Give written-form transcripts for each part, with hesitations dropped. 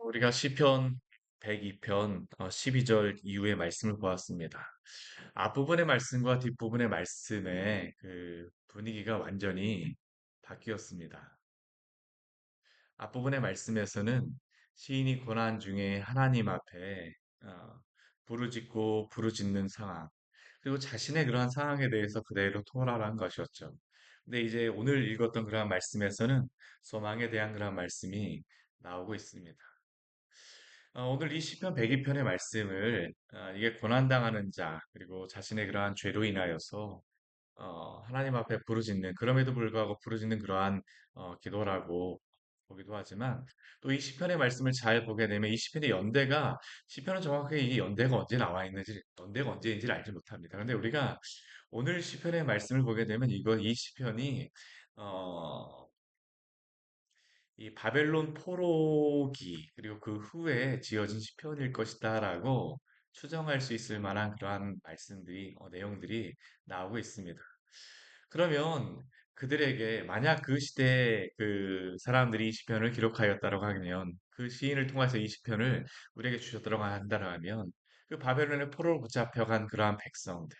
우리가 시편 102편 12절 이후의 말씀을 보았습니다. 앞부분의 말씀과 뒷부분의 말씀의 그 분위기가 완전히 바뀌었습니다. 앞부분의 말씀에서는 시인이 고난 중에 하나님 앞에 어, 부르짖고 부르짖는 상황, 그리고 자신의 그러한 상황에 대해서 그대로 토로한 것이었죠. 근데 이제 오늘 읽었던 그러한 말씀에서는 소망에 대한 그러한 말씀이 나오고 있습니다. 오늘 이 시편 102편의 말씀을 이게 고난당하는 자 그리고 자신의 그러한 죄로 인하여서 하나님 앞에 부르짖는 그럼에도 불구하고 부르짖는 그러한 기도라고 보기도 하지만 또 이 시편의 말씀을 잘 보게 되면 이 시편의 연대가 시편은 정확하게 이 연대가 언제 나와 있는지 연대가 언제인지를 알지 못합니다. 그런데 우리가 오늘 시편의 말씀을 보게 되면 이 시편이 어, 이 바벨론 포로기 그리고 그 후에 지어진 시편일 것이다라고 추정할 수 있을 만한 그러한 말씀들이 내용들이 나오고 있습니다. 그러면 그들에게 만약 그 시대에 그 사람들이 이 시편을 기록하였다고 하면 그 시인을 통해서 이 시편을 우리에게 주셨다고 한다면 그 바벨론의 포로로 붙잡혀간 그러한 백성들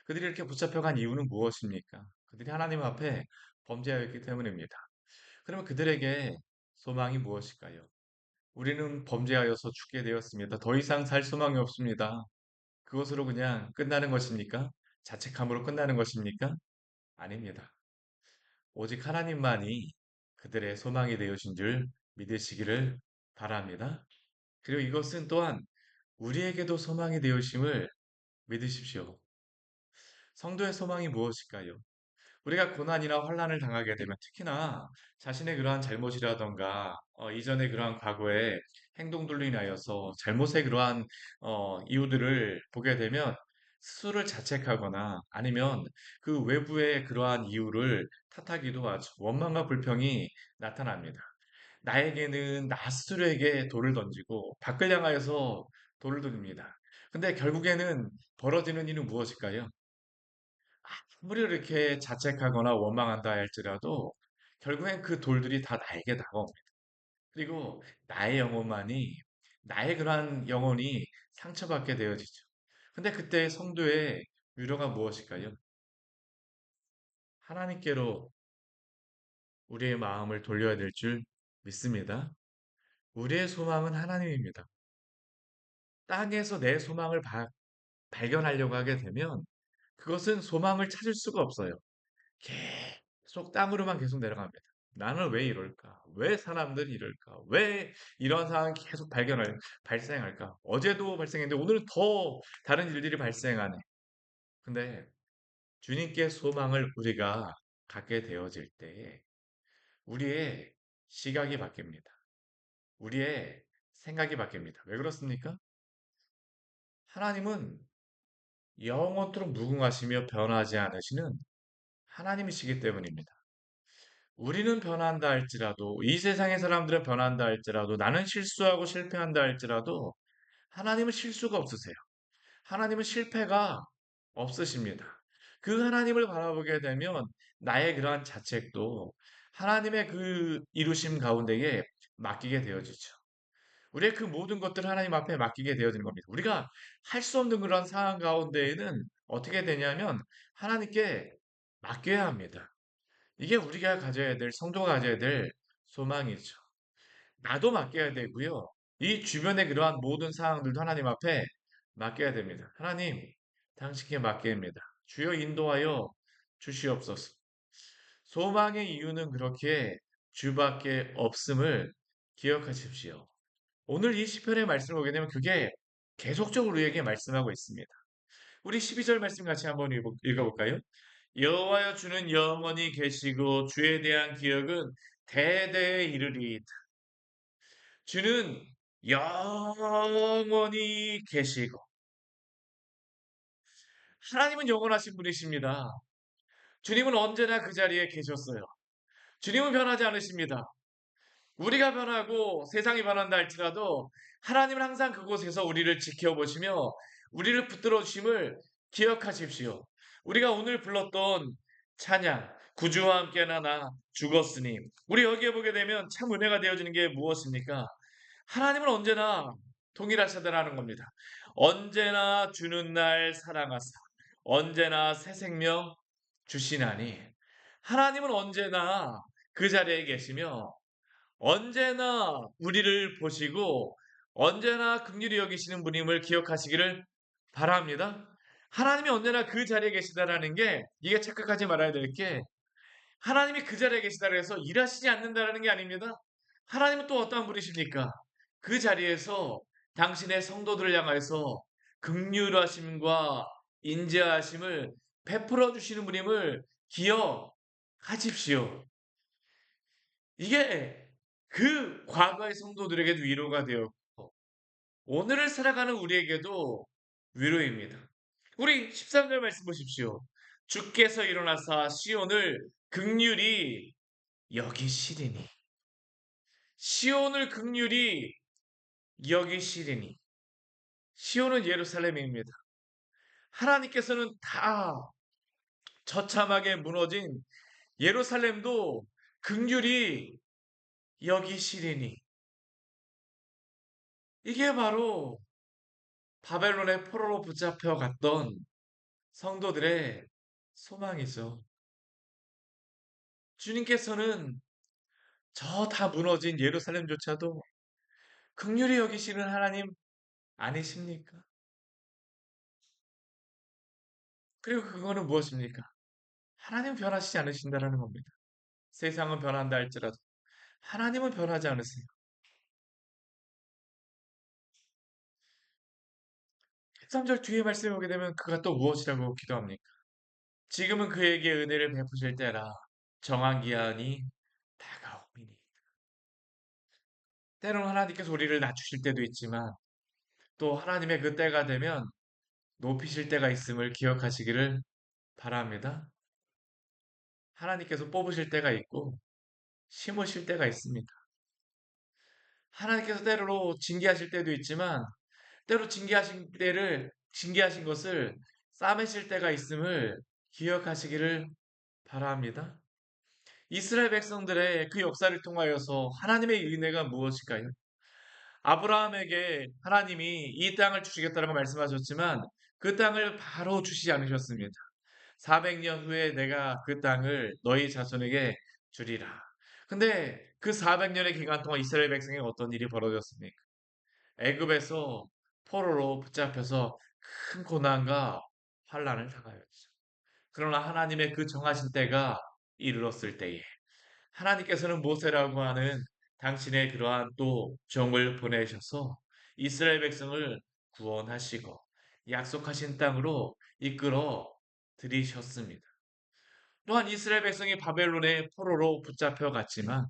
그들이 이렇게 붙잡혀간 이유는 무엇입니까? 그들이 하나님 앞에 범죄하였기 때문입니다. 그러면 그들에게 소망이 무엇일까요? 우리는 범죄하여서 죽게 되었습니다. 더 이상 살 소망이 없습니다. 그것으로 그냥 끝나는 것입니까? 자책함으로 끝나는 것입니까? 아닙니다. 오직 하나님만이 그들의 소망이 되어신 줄 믿으시기를 바랍니다. 그리고 이것은 또한 우리에게도 소망이 되어심을 믿으십시오. 성도의 소망이 무엇일까요? 우리가 고난이나 환난을 당하게 되면 특히나 자신의 그러한 잘못이라던가 이전의 그러한 과거의 행동들로 인하여서 잘못의 그러한 이유들을 보게 되면 스스로를 자책하거나 아니면 그 외부의 그러한 이유를 탓하기도 하죠. 원망과 불평이 나타납니다. 나에게는 나 스스로에게 돌을 던지고 밖을 향하여서 돌을 던집니다. 근데 결국에는 벌어지는 일은 무엇일까요? 아무리 이렇게 자책하거나 원망한다 할지라도 결국엔 그 돌들이 다 나에게 다가옵니다. 그리고 나의 영혼만이 나의 그러한 영혼이 상처받게 되어지죠. 근데 그때 성도의 위로가 무엇일까요? 하나님께로 우리의 마음을 돌려야 될 줄 믿습니다. 우리의 소망은 하나님입니다. 땅에서 내 소망을 발견하려고 하게 되면 그것은 소망을 찾을 수가 없어요. 계속 땅으로만 계속 내려갑니다. 나는 왜 이럴까? 왜 사람들이 이럴까? 왜 이런 상황이 계속 발생할까? 어제도 발생했는데 오늘은 더 다른 일들이 발생하네. 근데 주님께 소망을 우리가 갖게 되어질 때에 우리의 시각이 바뀝니다. 우리의 생각이 바뀝니다. 왜 그렇습니까? 하나님은 영원토록 무궁하시며 변하지 않으시는 하나님이시기 때문입니다. 우리는 변한다 할지라도, 이 세상의 사람들은 변한다 할지라도, 나는 실수하고 실패한다 할지라도, 하나님은 실수가 없으세요. 하나님은 실패가 없으십니다. 그 하나님을 바라보게 되면 나의 그러한 자책도 하나님의 그 이루심 가운데에 맡기게 되어지죠. 우리의 그 모든 것들을 하나님 앞에 맡기게 되어지는 겁니다. 우리가 할 수 없는 그런 상황 가운데에는 어떻게 되냐면 하나님께 맡겨야 합니다. 이게 우리가 가져야 될, 성도가 가져야 될 소망이죠. 나도 맡겨야 되고요. 이 주변의 그러한 모든 상황들도 하나님 앞에 맡겨야 됩니다. 하나님, 당신께 맡깁니다. 주여 인도하여 주시옵소서. 소망의 이유는 그렇게 주밖에 없음을 기억하십시오. 오늘 이 시편의 말씀을 보게 되면 그게 계속적으로 우리에게 말씀하고 있습니다. 우리 12절 말씀 같이 한번 읽어볼까요? 여호와여 주는 영원히 계시고 주에 대한 기억은 대대에 이르리. 주는 영원히 계시고 하나님은 영원하신 분이십니다. 주님은 언제나 그 자리에 계셨어요. 주님은 변하지 않으십니다. 우리가 변하고 세상이 변한다 할지라도 하나님은 항상 그곳에서 우리를 지켜보시며 우리를 붙들어 주심을 기억하십시오. 우리가 오늘 불렀던 찬양, 구주와 함께 나나 죽었으니 우리 여기에 보게 되면 참 은혜가 되어지는 게 무엇입니까? 하나님은 언제나 동일하시다라는 겁니다. 언제나 주는 날 사랑하사 언제나 새 생명 주시나니 하나님은 언제나 그 자리에 계시며 언제나 우리를 보시고 언제나 긍휼히 여기시는 분임을 기억하시기를 바랍니다. 하나님이 언제나 그 자리에 계시다라는 게 이게 착각하지 말아야 될 게 하나님이 그 자리에 계시다고 해서 일하시지 않는다라는 게 아닙니다. 하나님은 또 어떠한 분이십니까? 그 자리에서 당신의 성도들을 향하여서 긍휼하심과 인자하심을 베풀어 주시는 분임을 기억하십시오. 이게 그 과거의 성도들에게도 위로가 되었고 오늘을 살아가는 우리에게도 위로입니다. 우리 13절 말씀 보십시오. 주께서 일어나사 시온을 긍휼히 여기시리니 시온을 긍휼히 여기시리니 시온은 예루살렘입니다. 하나님께서는 다 처참하게 무너진 예루살렘도 긍휼히 여기시리니 이게 바로 바벨론의 포로로 붙잡혀 갔던 성도들의 소망이죠. 주님께서는 저 다 무너진 예루살렘조차도 긍휼히 여기시는 하나님 아니십니까? 그리고 그거는 무엇입니까? 하나님은 변하시지 않으신다라는 겁니다. 세상은 변한다 할지라도 하나님은 변하지 않으세요. 13절 뒤에 말씀에 오게 되면 그가 또 무엇이라고 기도합니까? 지금은 그에게 은혜를 베푸실 때라 정한 기한이 다가오리니. 때로는 하나님께서 우리를 낮추실 때도 있지만 또 하나님의 그 때가 되면 높이실 때가 있음을 기억하시기를 바랍니다. 하나님께서 뽑으실 때가 있고 심으실 때가 있습니다. 하나님께서 때로 징계하실 때도 있지만 때로 징계하신 것을 싸매실 때가 있음을 기억하시기를 바랍니다. 이스라엘 백성들의 그 역사를 통하여서 하나님의 은혜가 무엇일까요? 아브라함에게 하나님이 이 땅을 주시겠다라고 말씀하셨지만 그 땅을 바로 주시지 않으셨습니다. 400년 후에 내가 그 땅을 너희 자손에게 주리라. 근데 그 400년의 기간 동안 이스라엘 백성에 어떤 일이 벌어졌습니까? 애굽에서 포로로 붙잡혀서 큰 고난과 환란을 당하였죠. 그러나 하나님의 그 정하신 때가 이르렀을 때에 하나님께서는 모세라고 하는 당신의 그러한 또 종을 보내셔서 이스라엘 백성을 구원하시고 약속하신 땅으로 이끌어 들이셨습니다. 또한 이스라엘 백성이 바벨론의 포로로 붙잡혀 갔지만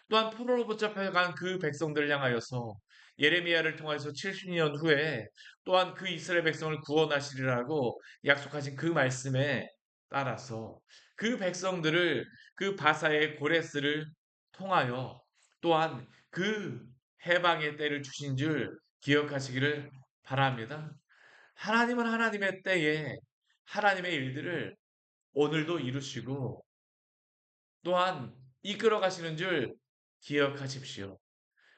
또한 포로로 붙잡혀간 그 백성들을 향하여서 예레미야를 통해서 70년 후에 또한 그 이스라엘 백성을 구원하시리라고 약속하신 그 말씀에 따라서 그 백성들을 그 바사의 고레스를 통하여 또한 그 해방의 때를 주신 줄 기억하시기를 바랍니다. 하나님은 하나님의 때에 하나님의 일들을 오늘도 이루시고 또한 이끌어 가시는 줄 기억하십시오.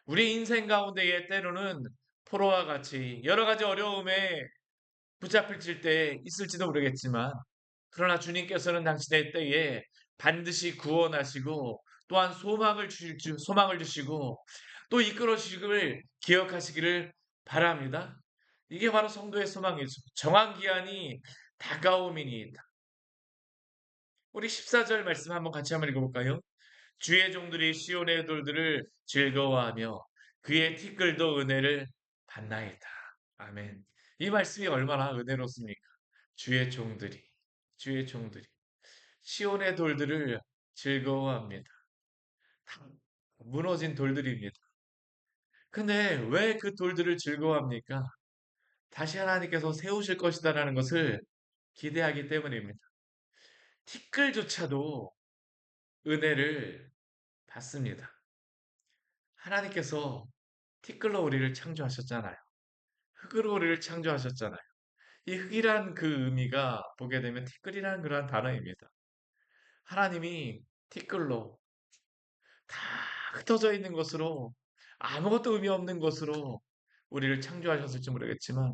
우리 인생 가운데에 때로는 포로와 같이 여러 가지 어려움에 붙잡힐 때 있을지도 모르겠지만 그러나 주님께서는 당신의 때에 반드시 구원하시고 또한 소망을 주시고 또 이끌어 주시기를 기억하시기를 바랍니다. 이게 바로 성도의 소망이죠. 정한 기한이 다가오미니이다. 우리 14절 말씀 한번 같이 한번 읽어볼까요? 주의 종들이 시온의 돌들을 즐거워하며 그의 티끌도 은혜를 받나이다. 아멘. 이 말씀이 얼마나 은혜롭습니까? 주의 종들이, 주의 종들이 시온의 돌들을 즐거워합니다. 다 무너진 돌들입니다. 근데 왜 그 돌들을 즐거워합니까? 다시 하나님께서 세우실 것이다라는 것을 기대하기 때문입니다. 티끌조차도 은혜를 받습니다. 하나님께서 티끌로 우리를 창조하셨잖아요. 흙으로 우리를 창조하셨잖아요. 이 흙이란 그 의미가 보게 되면 티끌이라는 그러한 단어입니다. 하나님이 티끌로 다 흩어져 있는 것으로 아무것도 의미 없는 것으로 우리를 창조하셨을지 모르겠지만,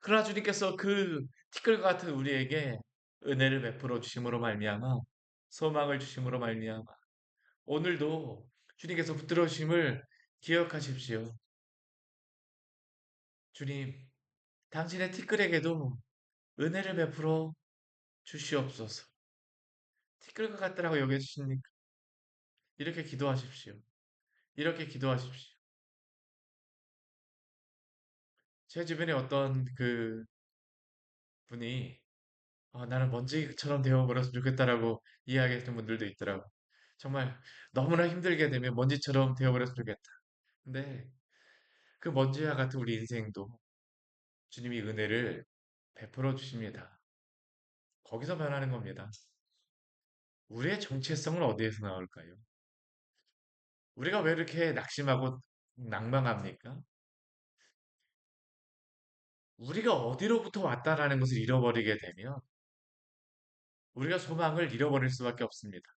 그러나 주님께서 그 티끌과 같은 우리에게 은혜를 베풀어 주심으로 말미암아, 소망을 주심으로 말미암아, 오늘도 주님께서 붙들어 주심을 기억하십시오. 주님, 당신의 티끌에게도 은혜를 베풀어 주시옵소서. 티끌과 같다라고 여겨주십니까? 이렇게 기도하십시오. 이렇게 기도하십시오. 제 주변에 어떤 그 분이 나는 먼지처럼 되어버렸으면 좋겠다라고 이야기했던 분들도 있더라고. 정말 너무나 힘들게 되면 먼지처럼 되어버렸으면 좋겠다. 근데 그 먼지와 같은 우리 인생도 주님이 은혜를 베풀어 주십니다. 거기서 변하는 겁니다. 우리의 정체성은 어디에서 나올까요? 우리가 왜 이렇게 낙심하고 낭망합니까? 우리가 어디로부터 왔다라는 것을 잃어버리게 되면 우리가 소망을 잃어버릴 수밖에 없습니다.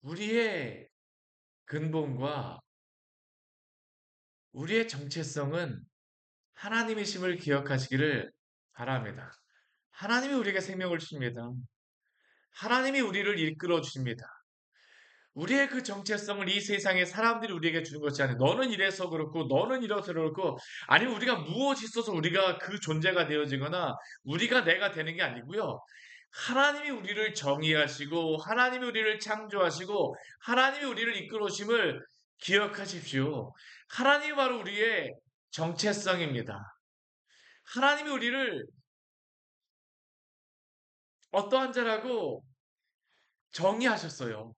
우리의 근본과 우리의 정체성은 하나님이심을 기억하시기를 바랍니다. 하나님이 우리에게 생명을 주십니다. 하나님이 우리를 이끌어 주십니다. 우리의 그 정체성을 이 세상의 사람들이 우리에게 주는 것이 아니라 너는 이래서 그렇고 너는 이래서 그렇고 아니면 우리가 무엇이 있어서 우리가 그 존재가 되어지거나 우리가 내가 되는 게 아니고요. 하나님이 우리를 정의하시고 하나님이 우리를 창조하시고 하나님이 우리를 이끌어오심을 기억하십시오. 하나님이 바로 우리의 정체성입니다. 하나님이 우리를 어떠한 자라고 정의하셨어요.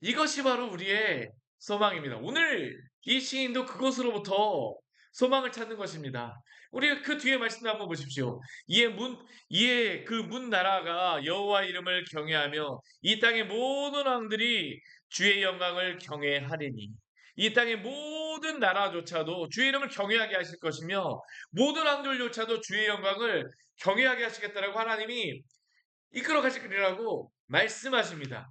이것이 바로 우리의 소망입니다. 오늘 이 시인도 그것으로부터 소망을 찾는 것입니다. 우리가 그 뒤에 말씀을 한번 보십시오. 이에 그 문 나라가 여호와 이름을 경외하며 이 땅의 모든 왕들이 주의 영광을 경외하리니 이 땅의 모든 나라조차도 주의 이름을 경외하게 하실 것이며 모든 왕들조차도 주의 영광을 경외하게 하시겠다라고 하나님이 이끌어 가시리라고 말씀하십니다.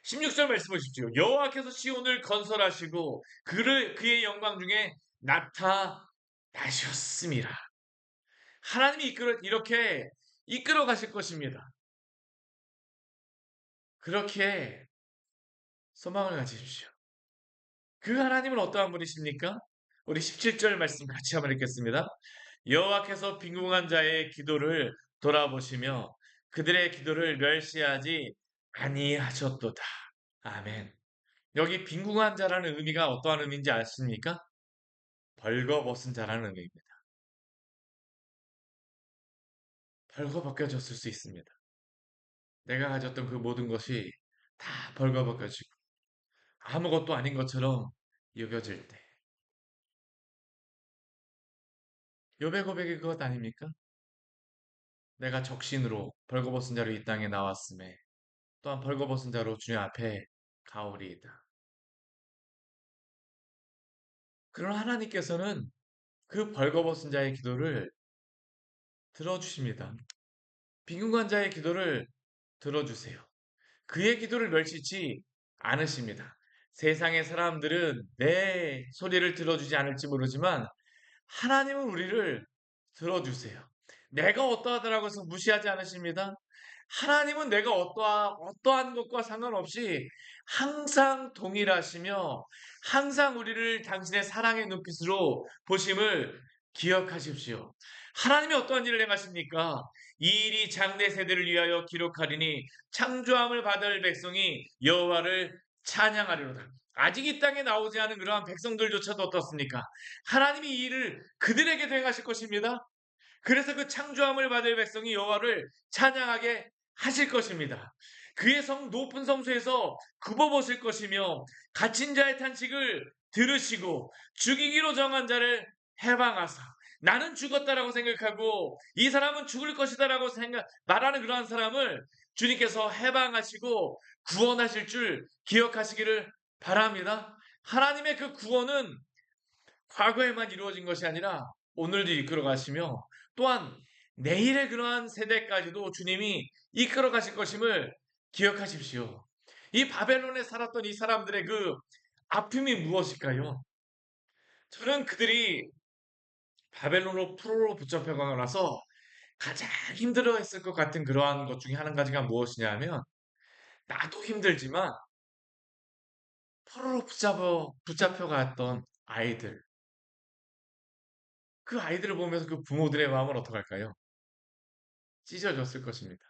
16절 말씀 보십시오. 여호와께서 시온을 건설하시고 그의 영광 중에 나타나셨습니다. 하나님이 이렇게 이끌어 가실 것입니다. 그렇게 소망을 가지십시오. 그 하나님은 어떠한 분이십니까? 우리 17절 말씀 같이 한번 읽겠습니다. 여호와께서 빈궁한 자의 기도를 돌아보시며 그들의 기도를 멸시하지 아니하셨도다. 아멘. 여기 빈궁한 자라는 의미가 어떠한 의미인지 아십니까? 벌거벗은 자라는 의미입니다. 벌거벗겨졌을 수 있습니다. 내가 가졌던 그 모든 것이 다 벌거벗겨지고 아무것도 아닌 것처럼 여겨질 때. 욥의 고백이 그것 아닙니까? 내가 적신으로 벌거벗은 자로 이 땅에 나왔음에 또한 벌거벗은 자로 주님 앞에 가오리이다. 그러나 하나님께서는 그 벌거벗은 자의 기도를 들어주십니다. 빈궁한 자의 기도를 들어주세요. 그의 기도를 멸시치 않으십니다. 세상의 사람들은 내 소리를 들어주지 않을지 모르지만 하나님은 우리를 들어주세요. 내가 어떠하더라고 해서 무시하지 않으십니다. 하나님은 내가 어떠한 것과 상관없이 항상 동일하시며 항상 우리를 당신의 사랑의 눈빛으로 보심을 기억하십시오. 하나님이 어떠한 일을 행하십니까? 이 일이 장래 세대를 위하여 기록하리니 창조함을 받을 백성이 여호와를 찬양하리로다. 아직 이 땅에 나오지 않은 그러한 백성들조차도 어떻습니까? 하나님이 이 일을 그들에게도 행하실 것입니다. 그래서 그 창조함을 받을 백성이 여호와를 찬양하게 하실 것입니다. 그의 높은 성소에서 굽어보실 것이며 갇힌 자의 탄식을 들으시고 죽이기로 정한 자를 해방하사 나는 죽었다라고 생각하고 이 사람은 죽을 것이다라고 말하는 그러한 사람을 주님께서 해방하시고 구원하실 줄 기억하시기를 바랍니다. 하나님의 그 구원은 과거에만 이루어진 것이 아니라 오늘도 이끌어 가시며 또한 내일의 그러한 세대까지도 주님이 이끌어 가실 것임을 기억하십시오. 이 바벨론에 살았던 이 사람들의 그 아픔이 무엇일까요? 저는 그들이 바벨론으로 포로로 붙잡혀가고 나서 가장 힘들어했을 것 같은 그러한 것 중에 한 가지가 무엇이냐면 나도 힘들지만 포로로 붙잡혀갔던 아이들 그 아이들을 보면서 그 부모들의 마음은 어떡할까요? 찢어졌을 것입니다.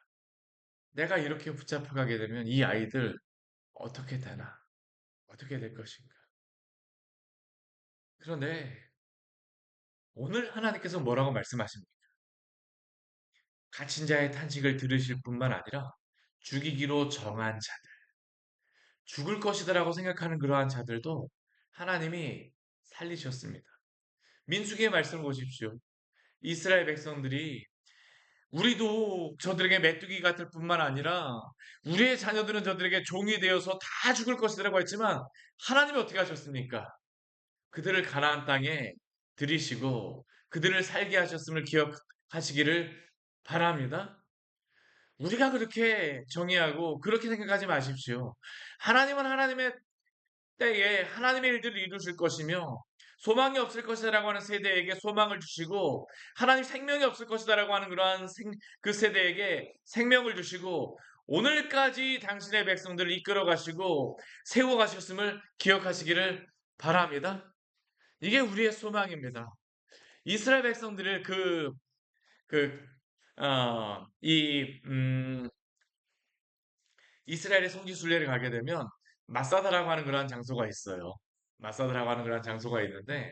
내가 이렇게 붙잡혀가게 되면 이 아이들 어떻게 되나? 어떻게 될 것인가? 그런데 오늘 하나님께서 뭐라고 말씀하십니까? 갇힌 자의 탄식을 들으실 뿐만 아니라 죽이기로 정한 자들, 죽을 것이다라고 생각하는 그러한 자들도 하나님이 살리셨습니다. 민수기의 말씀을 보십시오. 이스라엘 백성들이 우리도 저들에게 메뚜기 같을 뿐만 아니라 우리의 자녀들은 저들에게 종이 되어서 다 죽을 것이라고 했지만 하나님이 어떻게 하셨습니까? 그들을 가나안 땅에 들이시고 그들을 살게 하셨음을 기억하시기를 바랍니다. 우리가 그렇게 정의하고 그렇게 생각하지 마십시오. 하나님은 하나님의 때에 하나님의 일들을 이루실 것이며 소망이 없을 것이라고 하는 세대에게 소망을 주시고 하나님 생명이 없을 것이다라고 하는 그러한 그 세대에게 생명을 주시고 오늘까지 당신의 백성들을 이끌어 가시고 세워 가셨음을 기억하시기를 바랍니다. 이게 우리의 소망입니다. 이스라엘 백성들을 그, 이, 이스라엘의 성지순례를 가게 되면 마사다라고 하는 그러한 장소가 있어요. 마사다라고 하는 그러한 장소가 있는데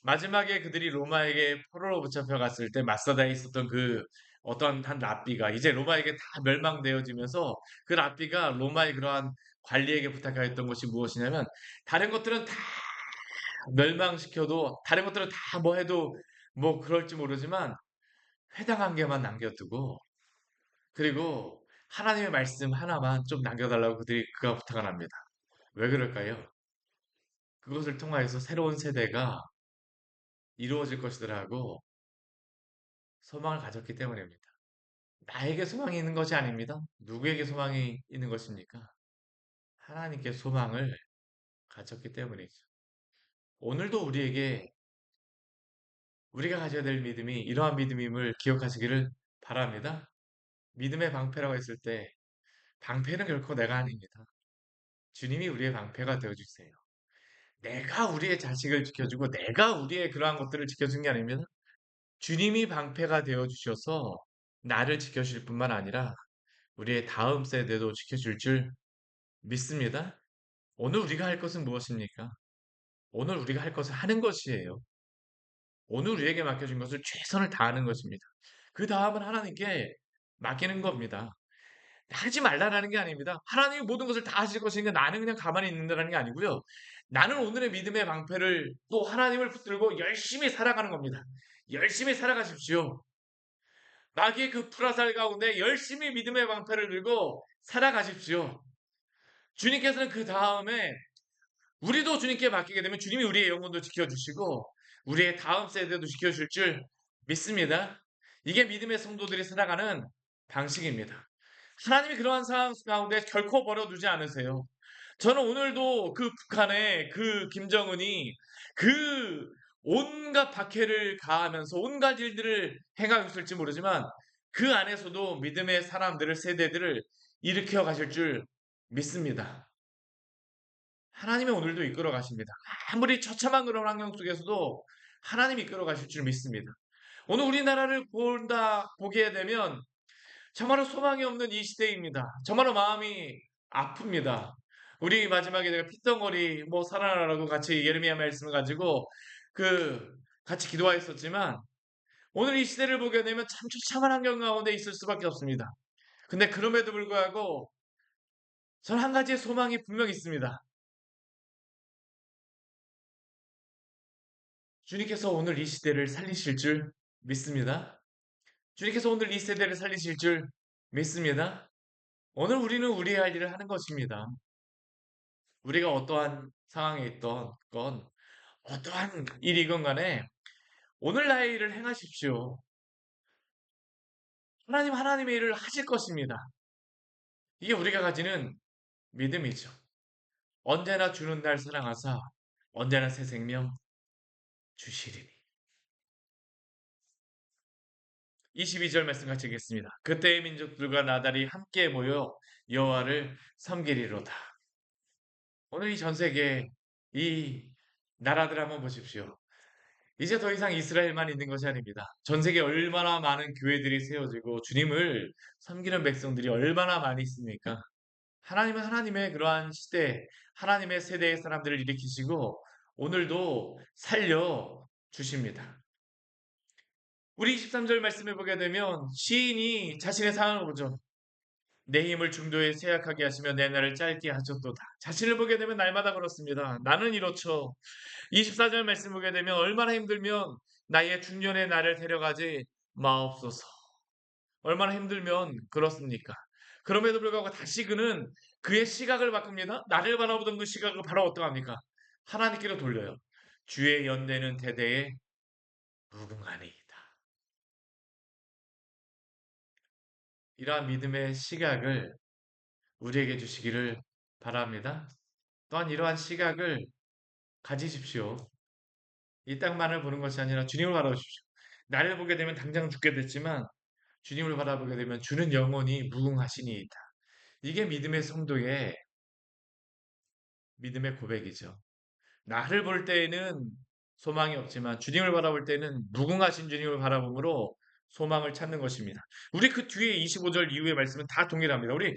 마지막에 그들이 로마에게 포로로 붙잡혀 갔을 때 마사다에 있었던 그 어떤 한 랍비가 이제 로마에게 다 멸망되어지면서 그 랍비가 로마의 그러한 관리에게 부탁하였던 것이 무엇이냐면 다른 것들은 다 멸망시켜도 다른 것들은 다 뭐 해도 뭐 그럴지 모르지만 회당 한 개만 남겨두고 그리고 하나님의 말씀 하나만 좀 남겨달라고 그가 부탁을 합니다. 왜 그럴까요? 그것을 통하여서 새로운 세대가 이루어질 것이더라고 소망을 가졌기 때문입니다. 나에게 소망이 있는 것이 아닙니다. 누구에게 소망이 있는 것입니까? 하나님께 소망을 가졌기 때문이죠. 오늘도 우리가 가져야 될 믿음이 이러한 믿음임을 기억하시기를 바랍니다. 믿음의 방패라고 했을 때 방패는 결코 내가 아닙니다. 주님이 우리의 방패가 되어주세요. 내가 우리의 자식을 지켜주고 내가 우리의 그러한 것들을 지켜준 게 아닙니다. 주님이 방패가 되어주셔서 나를 지켜주실 뿐만 아니라 우리의 다음 세대도 지켜줄 줄 믿습니다. 오늘 우리가 할 것은 무엇입니까? 오늘 우리가 할 것을 하는 것이에요. 오늘 우리에게 맡겨진 것을 최선을 다하는 것입니다. 그 다음은 하나님께 맡기는 겁니다. 하지 말라라는 게 아닙니다. 하나님이 모든 것을 다 하실 것이니까 나는 그냥 가만히 있는다는 게 아니고요. 나는 오늘의 믿음의 방패를 또 하나님을 붙들고 열심히 살아가는 겁니다. 열심히 살아가십시오. 마귀의 그 불화살 가운데 열심히 믿음의 방패를 들고 살아가십시오. 주님께서는 그 다음에 우리도 주님께 맡기게 되면 주님이 우리의 영혼도 지켜주시고 우리의 다음 세대도 지켜줄 줄 믿습니다. 이게 믿음의 성도들이 살아가는 방식입니다. 하나님이 그러한 상황 가운데 결코 버려두지 않으세요. 저는 오늘도 그 북한의 그 김정은이 그 온갖 박해를 가하면서 온갖 일들을 행하고 있을지 모르지만 그 안에서도 믿음의 사람들을 세대들을 일으켜 가실 줄 믿습니다. 하나님이 오늘도 이끌어 가십니다. 아무리 처참한 그런 환경 속에서도 하나님이 이끌어 가실 줄 믿습니다. 오늘 우리나라를 보게 되면 정말로 소망이 없는 이 시대입니다. 정말로 마음이 아픕니다. 우리 마지막에 내가 핏덩어리 뭐 살아나라고 같이 예레미야 말씀을 가지고 그 같이 기도하였었지만 오늘 이 시대를 보게 되면 참 처참한 환경 가운데 있을 수밖에 없습니다. 근데 그럼에도 불구하고 저는 한 가지의 소망이 분명히 있습니다. 주님께서 오늘 이 시대를 살리실 줄 믿습니다. 주님께서 오늘 이 세대를 살리실 줄 믿습니다. 오늘 우리는 우리의 할 일을 하는 것입니다. 우리가 어떠한 상황에 있던 건 어떠한 일이건 간에 오늘 나의 일을 행하십시오. 하나님의 일을 하실 것입니다. 이게 우리가 가지는 믿음이죠. 언제나 주는 날 사랑하사 언제나 새 생명 주시리니. 22절 말씀 같이 읽겠습니다. 그때의 민족들과 나달이 함께 모여 여호와를 섬기리로다. 오늘 이 전 세계 이 나라들 한번 보십시오. 이제 더 이상 이스라엘만 있는 것이 아닙니다. 전 세계 얼마나 많은 교회들이 세워지고 주님을 섬기는 백성들이 얼마나 많이 있습니까? 하나님은 하나님의 그러한 시대, 하나님의 세대의 사람들을 일으키시고 오늘도 살려 주십니다. 우리 23절 말씀을 보게 되면 시인이 자신의 상황을 보죠. 내 힘을 중도에 쇠약하게 하시며 내 날을 짧게 하셨도다. 자신을 보게 되면 날마다 그렇습니다. 나는 이렇죠. 24절 말씀 보게 되면 얼마나 힘들면 나의 중년의 나를 데려가지 마옵소서. 얼마나 힘들면 그렇습니까? 그럼에도 불구하고 다시 그는 그의 시각을 바꿉니다. 나를 바라보던 그 시각을 바로 어떠합니까? 하나님께로 돌려요. 주의 연대는 대대에 무궁하니이다. 이러한 믿음의 시각을 우리에게 주시기를 바랍니다. 또한 이러한 시각을 가지십시오. 이 땅만을 보는 것이 아니라 주님을 바라보십시오. 나를 보게 되면 당장 죽게 됐지만 주님을 바라보게 되면 주는 영원히 무궁하시니이다. 이게 믿음의 성도의 믿음의 고백이죠. 나를 볼 때에는 소망이 없지만 주님을 바라볼 때는 무궁하신 주님을 바라봄으로 소망을 찾는 것입니다. 우리 그 뒤에 25절 이후의 말씀은 다 동일합니다. 우리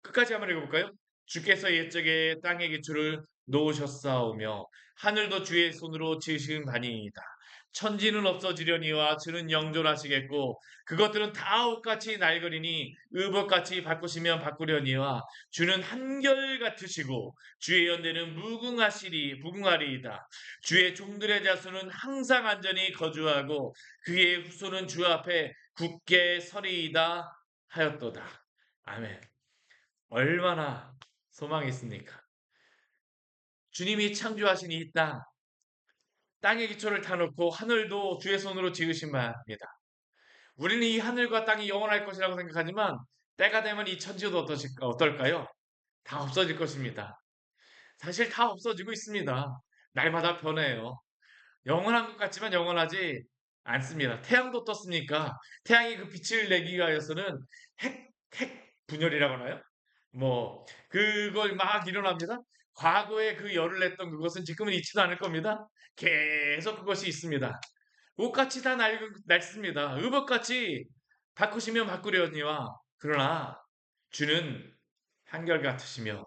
끝까지 한번 읽어볼까요? 주께서 옛적에 땅의 기초를 놓으셨사오며 하늘도 주의 손으로 지으신 바니이다. 천지는 없어지려니와 주는 영존하시겠고 그것들은 다 옷같이 낡으리니 의복같이 바꾸시면 바꾸려니와 주는 한결같으시고 주의 연대는 무궁하리이다. 주의 종들의 자손은 항상 안전히 거주하고 그의 후손은 주 앞에 굳게 서리이다 하였도다. 아멘. 얼마나 소망이 있습니까? 주님이 창조하신 이 땅, 땅의 기초를 타놓고 하늘도 주의 손으로 지으신 바입니다. 우리는 이 하늘과 땅이 영원할 것이라고 생각하지만 때가 되면 이 천지도 어떨까요? 다 없어질 것입니다. 사실 다 없어지고 있습니다. 날마다 변해요. 영원한 것 같지만 영원하지 않습니다. 태양도 떴으니까 태양이 그 빛을 내기 위해서는 핵 분열이라고 하나요? 뭐 그걸 막 일어납니다. 과거에 그 열을 냈던 그것은 지금은 있지도 않을 겁니다. 계속 그것이 있습니다. 옷같이 다 낡습니다. 의복같이 바꾸시면 바꾸려니와 그러나 주는 한결같으시며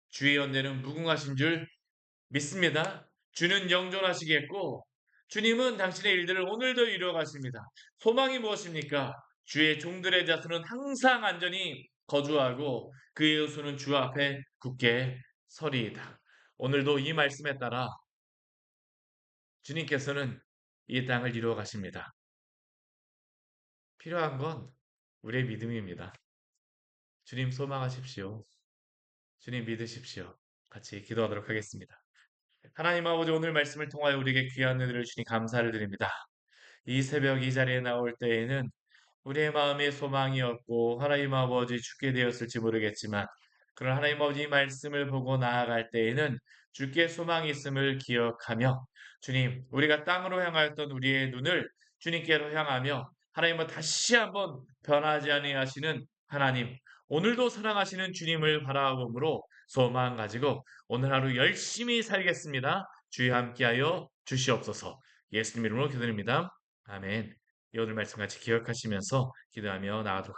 주의 연대는 무궁하신 줄 믿습니다. 주는 영존하시겠고 주님은 당신의 일들을 오늘도 이루어 가십니다. 소망이 무엇입니까? 주의 종들의 자손은 항상 안전히 거주하고 그의 여수는 주 앞에 굳게 서리이다. 오늘도 이 말씀에 따라 주님께서는 이 땅을 이루어 가십니다. 필요한 건 우리의 믿음입니다. 주님 소망하십시오. 주님 믿으십시오. 같이 기도하도록 하겠습니다. 하나님 아버지 오늘 말씀을 통하여 우리에게 귀한 은혜를 주니 감사를 드립니다. 이 새벽 이 자리에 나올 때에는 우리의 마음에 소망이 없고 하나님 아버지 죽게 되었을지 모르겠지만 그런 하나님 아버지 말씀을 보고 나아갈 때에는 주께 소망이 있음을 기억하며 주님 우리가 땅으로 향하였던 우리의 눈을 주님께로 향하며 하나님은 다시 한번 변하지 아니하시는 하나님 오늘도 사랑하시는 주님을 바라봄으로 소망 가지고 오늘 하루 열심히 살겠습니다. 주여 함께하여 주시옵소서. 예수님 이름으로 기도드립니다. 아멘. 이 오늘 말씀 같이 기억하시면서 기도하며 나아가도록